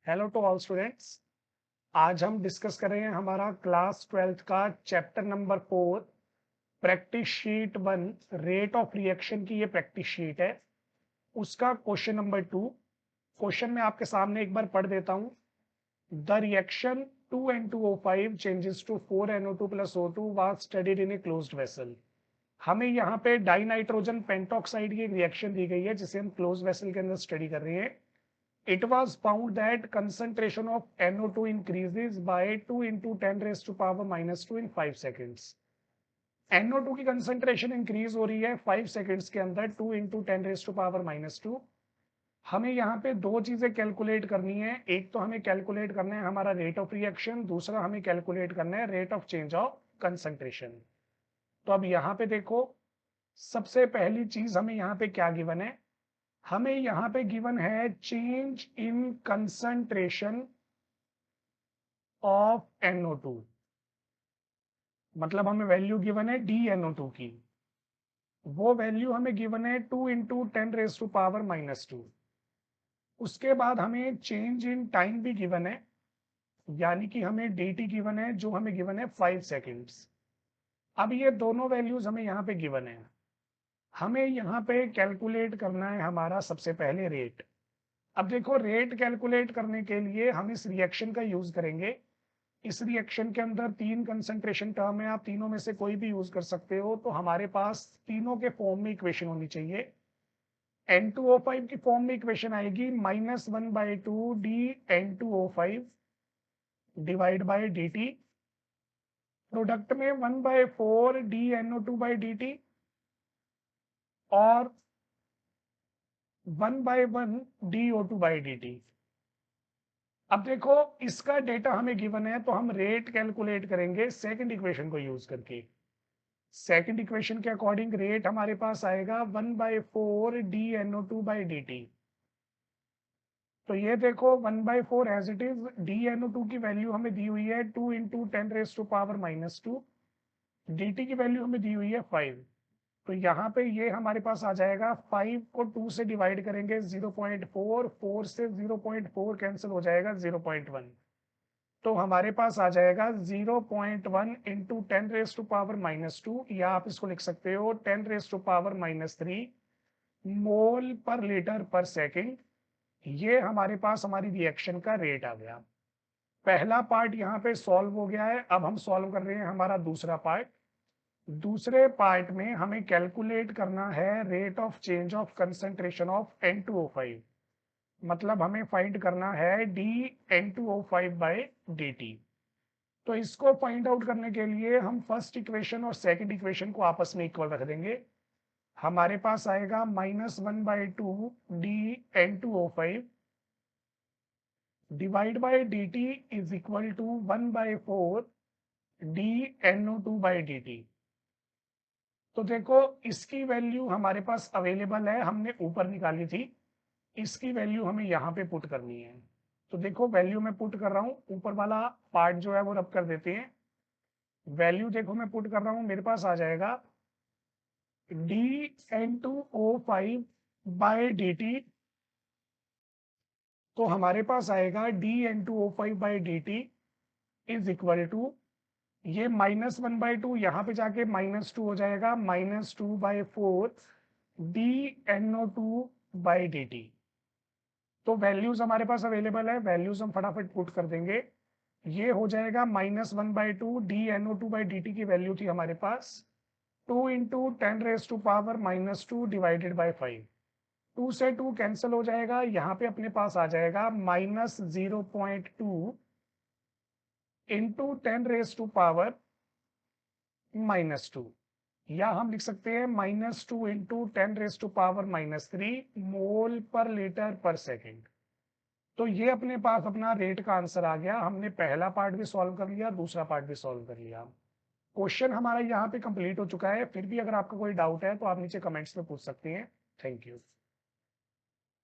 Hello to all students. आज हम discuss कर रहे हैं हमारा क्लास 12th का chapter number 4 practice sheet 1 rate of reaction की ये प्रैक्टिस शीट है। उसका क्वेश्चन नंबर 2 क्वेश्चन में आपके सामने एक बार पढ़ देता हूं। The reaction 2N2O5 changes to 4NO2 plus O2 was studied in a closed vessel. हमें यहाँ पे डाई नाइट्रोजन पेंटॉक्साइड की रिएक्शन दी गई है जिसे हम क्लोज वेसल के अंदर स्टडी कर रहे हैं। It was found that concentration of NO2 increases by 2 into 10 raised to power minus 2 in 5 seconds. NO2 की कंसंट्रेशन इंक्रीज हो रही है 5 सेकेंड्स के अंदर 2 into 10 raised to power minus 2। हमें यहाँ पे दो चीजें कैलकुलेट करनी है। एक तो हमें कैलकुलेट करना है हमारा रेट ऑफ रिएक्शन, दूसरा हमें कैलकुलेट करना है rate of change of concentration. तो अब यहाँ पे देखो, सबसे पहली चीज हमें यहाँ पे क्या गिवन है। हमें यहाँ पे गिवन है change in concentration of NO2, मतलब हमें वैल्यू गिवन है DNO2 की। वो वैल्यू हमें गिवन है 2 into 10 raised to power minus 2। उसके बाद हमें चेंज इन टाइम भी गिवन है, यानी कि हमें dt गिवन है जो हमें गिवन है 5 सेकेंड्स। अब ये दोनों वैल्यूज हमें यहाँ पे गिवन है। हमें यहाँ पे कैलकुलेट करना है हमारा सबसे पहले रेट। अब देखो, रेट कैलकुलेट करने के लिए हम इस रिएक्शन का यूज करेंगे। इस रिएक्शन के अंदर तीन कंसंट्रेशन टर्म है, आप तीनों में से कोई भी यूज कर सकते हो। तो हमारे पास तीनों के फॉर्म में इक्वेशन होनी चाहिए। N2O5 की फॉर्म में इक्वेशन आएगी -1/2 dN2O5 divide by dt, product में 1/4 dNO2/dt और 1/1 dO2/dt। अब देखो, इसका डेटा हमें गिवन है तो हम रेट कैलकुलेट करेंगे सेकंड इक्वेशन को यूज करके। सेकंड इक्वेशन के अकॉर्डिंग रेट हमारे पास आएगा 1/4 dNO2/dt। तो ये देखो 1/4 एज इट इज, dNO2 की वैल्यू हमें दी हुई है 2 into 10 raised to power minus 2, dt की वैल्यू हमें दी हुई है 5। तो यहाँ पे ये हमारे पास आ जाएगा, 5 को 2 से डिवाइड करेंगे 0.4, 4 से 0.4 कैंसिल हो जाएगा 0.1। तो हमारे पास आ जाएगा 0.1 into 10 raise to power minus 2, या आप इसको लिख सकते हो 10 रेस टू पावर -3 मोल पर लीटर पर सेकंड। ये हमारे पास हमारी रिएक्शन का रेट आ गया। पहला पार्ट यहाँ पे सॉल्व हो गया है। अब हम सॉल्व कर रहे हैं हमारा दूसरा पार्ट। दूसरे पार्ट में हमें कैलकुलेट करना है rate of change of concentration of N2O5, मतलब हमें फाइंड करना है dN2O5/dt। तो इसको फाइंड आउट करने के लिए हम फर्स्ट इक्वेशन और सेकंड इक्वेशन को आपस में इक्वल रख देंगे। हमारे पास आएगा -1/2 dN2O5 divide by dt is equal to 1/4 dNO2/dt। तो देखो, इसकी वैल्यू हमारे पास अवेलेबल है, हमने ऊपर निकाली थी। इसकी वैल्यू हमें यहाँ पे पुट करनी है। तो देखो, वैल्यू मैं पुट कर रहा हूँ, ऊपर वाला पार्ट जो है वो रब कर देते हैं। वैल्यू देखो मैं पुट कर रहा हूँ, मेरे पास आ जाएगा dN2O5/dt। तो हमारे पास आएगा dN2O5/dt इज इक्वल टू, ये -1/2 यहाँ पे जाके -2 हो जाएगा, -2/4 dNO2/dt। तो वैल्यूज हमारे पास अवेलेबल है, वैल्यूज हम फटाफट पुट कर देंगे। ये हो जाएगा -1/2 dNO2/dt की वैल्यू थी हमारे पास 2 into 10 raised to power -2 divided by 5। 2 से 2 कैंसिल हो जाएगा, यहाँ पे अपने पास आ जाएगा -0.2 इंटू 10 raised to power -2, या हम लिख सकते हैं -2 इंटू 10 raised to power -3 मोल पर लीटर पर सेकेंड। तो ये अपने पास अपना रेट का आंसर आ गया। हमने पहला पार्ट भी सॉल्व कर लिया, दूसरा पार्ट भी सॉल्व कर लिया। क्वेश्चन हमारा यहाँ पे कंप्लीट हो चुका है। फिर भी अगर आपका कोई डाउट है तो आप नीचे कमेंट्स में पूछ सकते हैं। Thank you.